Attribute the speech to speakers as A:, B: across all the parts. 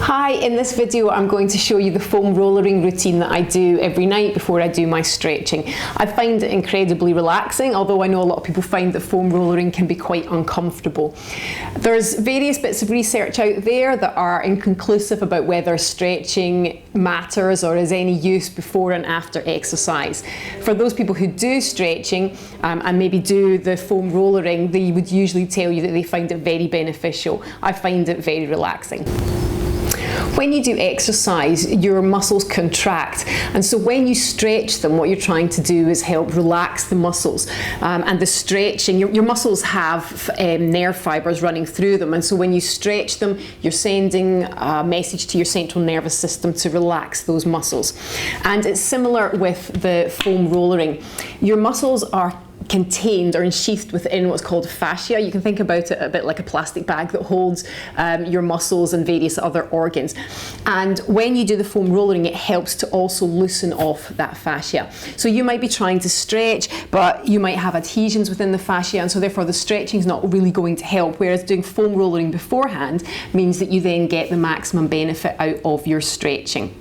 A: Hi, in this video I'm going to show you the foam rollering routine that I do every night before I do my stretching. I find it incredibly relaxing, although I know a lot of people find that foam rollering can be quite uncomfortable. There's various bits of research out there that are inconclusive about whether stretching matters or is any use before and after exercise. For those people who do stretching and maybe do the foam rollering, they would usually tell you that they find it very beneficial. I find it very relaxing. When you do exercise, your muscles contract, and so when you stretch them, what you're trying to do is help relax the muscles. And the stretching, your muscles have nerve fibers running through them, and so when you stretch them, you're sending a message to your central nervous system to relax those muscles. And it's similar with the foam rollering. Your muscles are contained or ensheathed within what's called fascia. You can think about it a bit like a plastic bag that holds your muscles and various other organs. And when you do the foam rollering, it helps to also loosen off that fascia. So you might be trying to stretch, but you might have adhesions within the fascia, and so therefore the stretching is not really going to help, whereas doing foam rollering beforehand means that you then get the maximum benefit out of your stretching.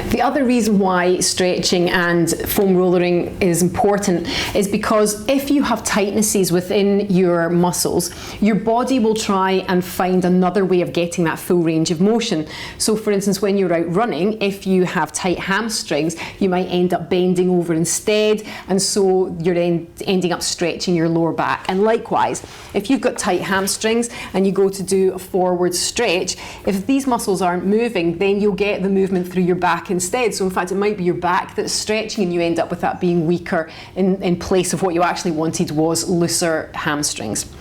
A: The other reason why stretching and foam rollering is important is because if you have tightnesses within your muscles, your body will try and find another way of getting that full range of motion. So for instance, when you're out running, if you have tight hamstrings, you might end up bending over instead, and so you're ending up stretching your lower back. And likewise, if you've got tight hamstrings and you go to do a forward stretch, if these muscles aren't moving, then you'll get the movement through your back instead. So in fact, it might be your back that's stretching and you end up with that being weaker in place of what you actually wanted was looser hamstrings.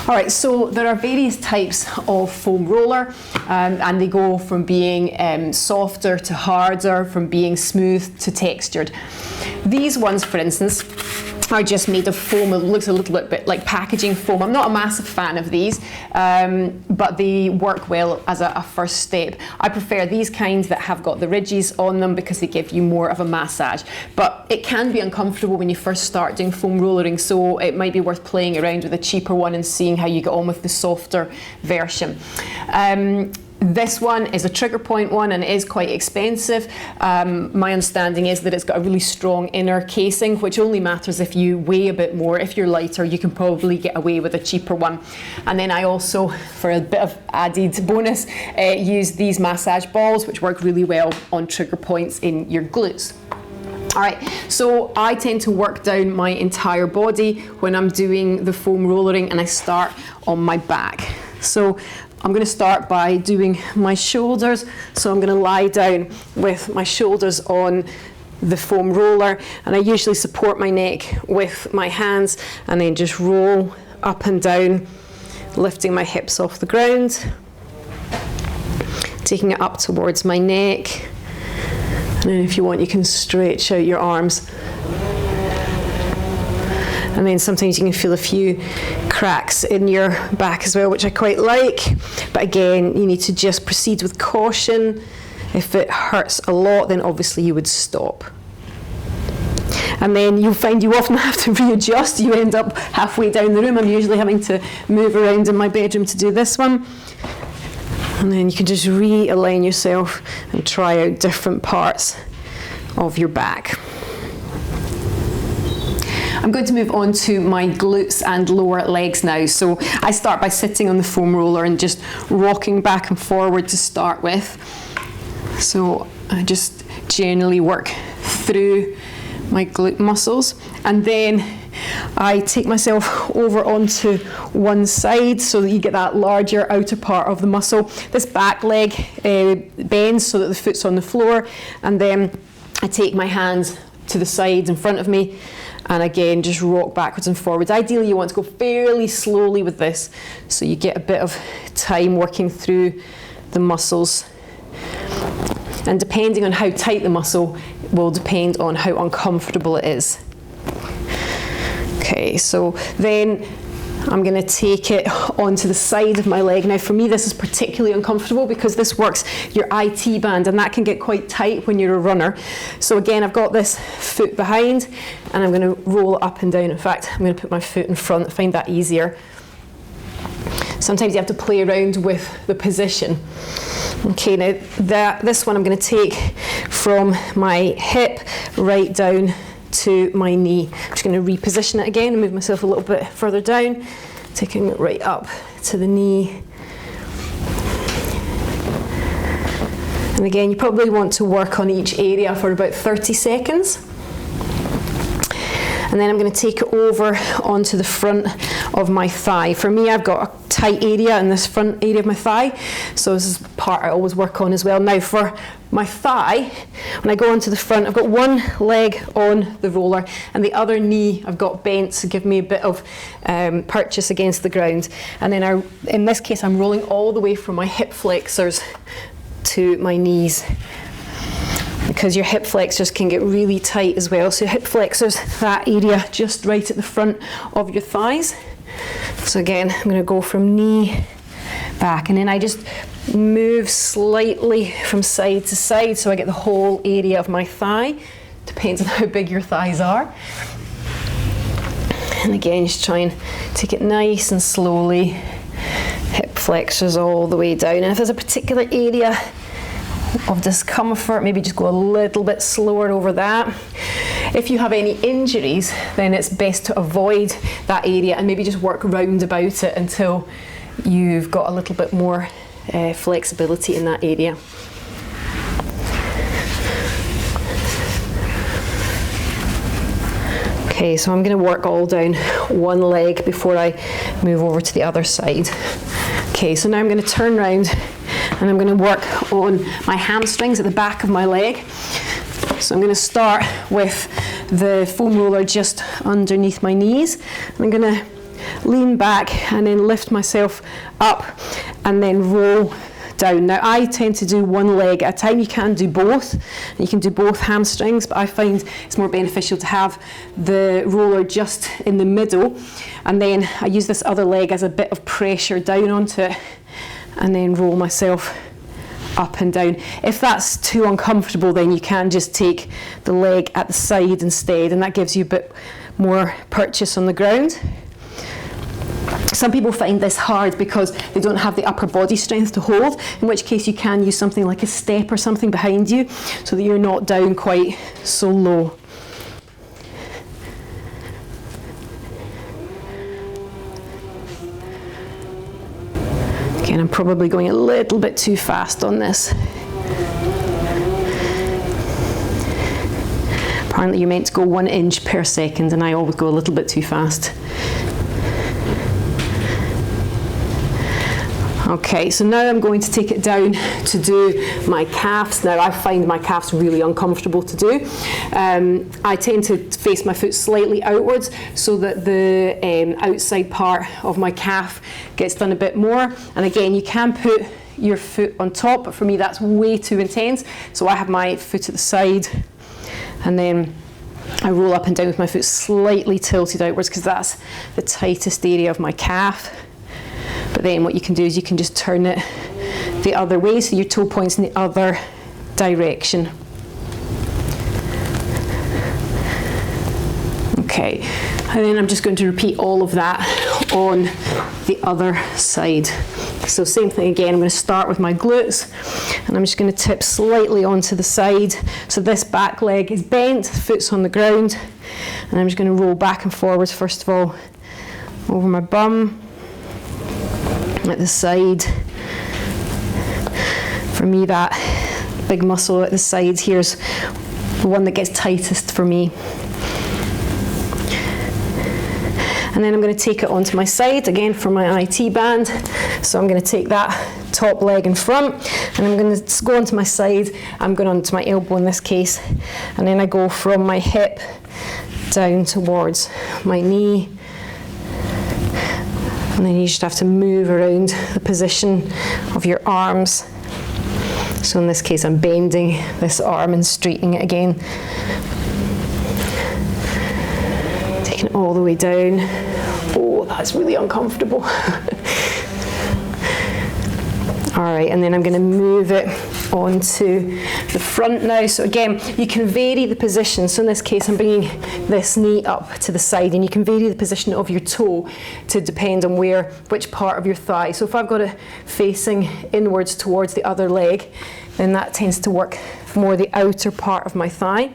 A: All right, so there are various types of foam roller and they go from being softer to harder, from being smooth to textured. These ones, for instance, are just made of foam. It looks a little bit like packaging foam. I'm not a massive fan of these, but they work well as a first step. I prefer these kinds that have got the ridges on them because they give you more of a massage. But it can be uncomfortable when you first start doing foam rollering, so it might be worth playing around with a cheaper one and seeing how you get on with the softer version. This one is a trigger point one and it is quite expensive. My understanding is that it's got a really strong inner casing, which only matters if you weigh a bit more. If you're lighter, you can probably get away with a cheaper one. And then I also, for a bit of added bonus, use these massage balls, which work really well on trigger points in your glutes. All right, so I tend to work down my entire body when I'm doing the foam rollering, and I start on my back. So I'm going to start by doing my shoulders. So I'm going to lie down with my shoulders on the foam roller, and I usually support my neck with my hands and then just roll up and down, lifting my hips off the ground, taking it up towards my neck. And then if you want, you can stretch out your arms. And then sometimes you can feel a few cracks in your back as well, which I quite like. But again, you need to just proceed with caution. If it hurts a lot, then obviously you would stop. And then you'll find you often have to readjust. You end up halfway down the room. I'm usually having to move around in my bedroom to do this one. And then you can just realign yourself and try out different parts of your back. I'm going to move on to my glutes and lower legs now. So I start by sitting on the foam roller and just rocking back and forward to start with. So I just generally work through my glute muscles, and then I take myself over onto one side so that you get that larger outer part of the muscle. This back leg bends so that the foot's on the floor, and then I take my hands to the sides in front of me and again just rock backwards and forwards. Ideally you want to go fairly slowly with this so you get a bit of time working through the muscles, and depending on how tight the muscle will depend on how uncomfortable it is. Okay, so then I'm going to take it onto the side of my leg. Now for me this is particularly uncomfortable because this works your IT band, and that can get quite tight when you're a runner. So again, I've got this foot behind and I'm going to roll it up and down. In fact, I'm going to put my foot in front, I find that easier. sometimes you have to play around with the position. Okay, now this one I'm going to take from my hip right down to my knee. I'm just going to reposition it again and move myself a little bit further down, taking it right up to the knee. And again, you probably want to work on each area for about 30 seconds. And then I'm going to take it over onto the front of my thigh. For me, I've got a tight area in this front area of my thigh, so this is the part I always work on as well. Now for my thigh, when I go onto the front, I've got one leg on the roller and the other knee I've got bent to give me a bit of purchase against the ground. And then in this case, I'm rolling all the way from my hip flexors to my knees, because your hip flexors can get really tight as well. So hip flexors, that area just right at the front of your thighs. So again, I'm going to go from knee back, and then I just move slightly from side to side so I get the whole area of my thigh. Depends on how big your thighs are. And again, just try and take it nice and slowly. Hip flexors all the way down. And if there's a particular area of discomfort, maybe just go a little bit slower over that. If you have any injuries, then it's best to avoid that area and maybe just work round about it until you've got a little bit more flexibility in that area. Okay, so I'm going to work all down one leg before I move over to the other side. Okay, so now I'm going to turn around and I'm going to work on my hamstrings at the back of my leg. So I'm going to start with the foam roller just underneath my knees. I'm going to lean back and then lift myself up and then roll down. Now I tend to do one leg at a time. You can do both. You can do both hamstrings, but I find it's more beneficial to have the roller just in the middle, and then I use this other leg as a bit of pressure down onto it and then roll myself up and down. If that's too uncomfortable, then you can just take the leg at the side instead, and that gives you a bit more purchase on the ground. Some people find this hard because they don't have the upper body strength to hold, in which case you can use something like a step or something behind you so that you're not down quite so low. Again, I'm probably going a little bit too fast on this. Apparently you're meant to go 1 inch per second, and I always go a little bit too fast. Okay, so now I'm going to take it down to do my calves. Now I find my calves really uncomfortable to do. I tend to face my foot slightly outwards so that the outside part of my calf gets done a bit more. And again, you can put your foot on top, but for me that's way too intense. So I have my foot at the side, and then I roll up and down with my foot slightly tilted outwards because that's the tightest area of my calf. But then what you can do is you can just turn it the other way, so your toe points in the other direction. Okay, and then I'm just going to repeat all of that on the other side. So same thing again, I'm going to start with my glutes, and I'm just going to tip slightly onto the side. So this back leg is bent, the foot's on the ground, and I'm just going to roll back and forwards first of all over my bum, at the side. For me, that big muscle at the side here is the one that gets tightest for me. And then I'm going to take it onto my side again for my IT band. So I'm going to take that top leg in front, and I'm going to go onto my side. I'm going onto my elbow in this case, and then I go from my hip down towards my knee. And then you just have to move around the position of your arms. So in this case, I'm bending this arm and straightening it again. Taking it all the way down. Oh, that's really uncomfortable. All right, and then I'm going to move it
B: onto the front now. So again, you can vary the position. So in this case, I'm bringing this knee up to the side, and you can vary the position of your toe to depend on which part of your thigh. So if I've got it facing inwards towards the other leg, then that tends to work more the outer part of my thigh.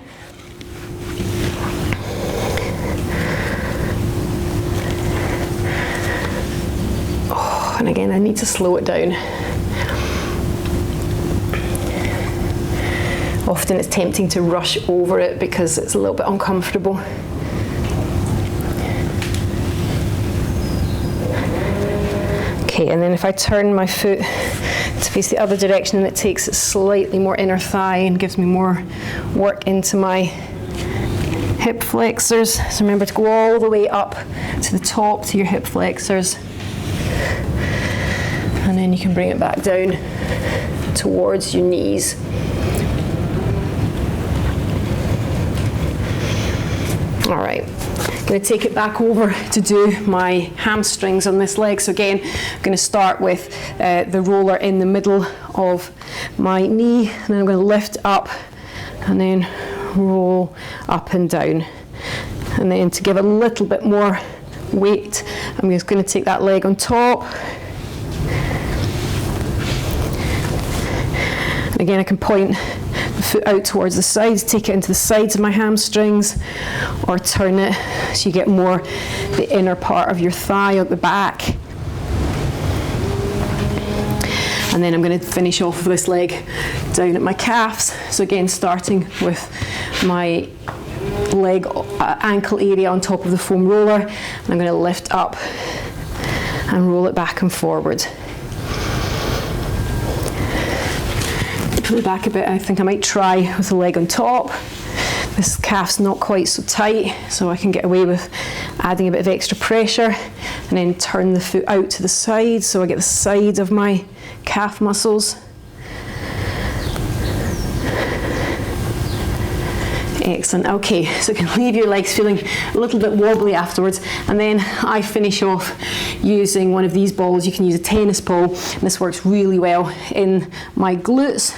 B: Oh, and again, I need to slow it down. Often it's tempting to rush over it because it's a little bit uncomfortable. Okay, and then if I turn my foot to face the other direction, and it takes it slightly more inner thigh and gives me more work into my hip flexors. So remember to go all the way up to the top to your hip flexors. And then you can bring it back down towards your knees. All right, I'm going to take it back over to do my hamstrings on this leg. So again, I'm going to start with the roller in the middle of my knee, and then I'm going to lift up and then roll up and down. And then to give a little bit more weight, I'm just going to take that leg on top. And again, I can point the foot out towards the sides, take it into the sides of my hamstrings, or turn it so you get more the inner part of your thigh at the back. And then I'm going to finish off with this leg down at my calves. So again, starting with my leg ankle area on top of the foam roller, and I'm going to lift up and roll it back and forward. Pull it back a bit. I think I might try with the leg on top. This calf's not quite so tight, so I can get away with adding a bit of extra pressure, and then turn the foot out to the side so I get the side of my calf muscles. Excellent. Okay, so you can leave your legs feeling a little bit wobbly afterwards, and then I finish off using one of these balls. You can use a tennis ball, and this works really well in my glutes.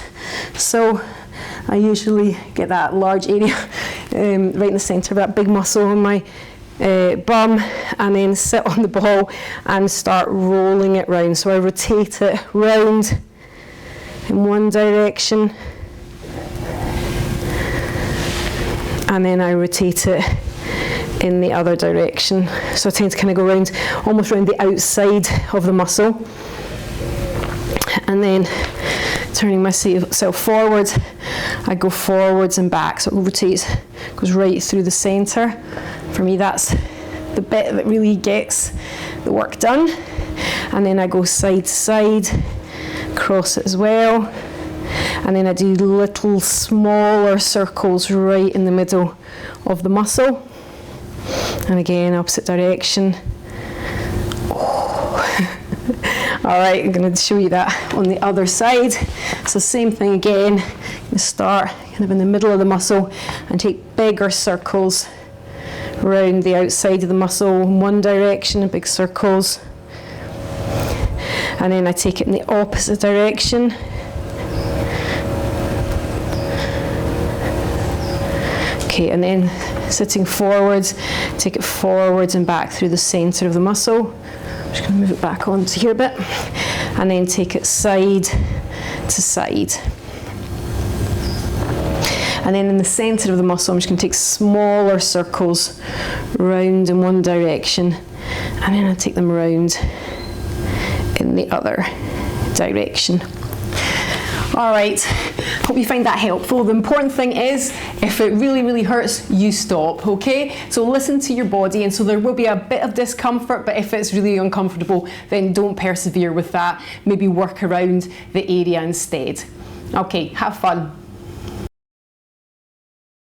B: So I usually get that large area right in the centre of that big muscle on my bum, and then sit on the ball and start rolling it round. So I rotate it round in one direction, and then I rotate it in the other direction. So I tend to kind of go around, almost around the outside of the muscle, and then turning myself forward, I go forwards and back. So it rotates, goes right through the centre. For me, that's the bit that really gets the work done. And then I go side to side, cross it as well. And then I do little smaller circles right in the middle of the muscle. And again, opposite direction. All right, I'm going to show you that on the other side. So same thing again. I'm going to start kind of in the middle of the muscle and take bigger circles around the outside of the muscle in one direction, big circles. And then I take it in the opposite direction. Okay, and then sitting forwards, take it forwards and back through the centre of the muscle. I'm just going to move it back onto here a bit, and then take it side to side. And then in the centre of the muscle, I'm just going to take smaller circles round in one direction, and then I take them round in the other direction. All right, hope you find that helpful. The important thing is, if it really, really hurts, you stop, okay? So listen to your body, and so there will be a bit of discomfort, but if it's really uncomfortable, then don't persevere with that. Maybe work around the area instead. Okay, have fun.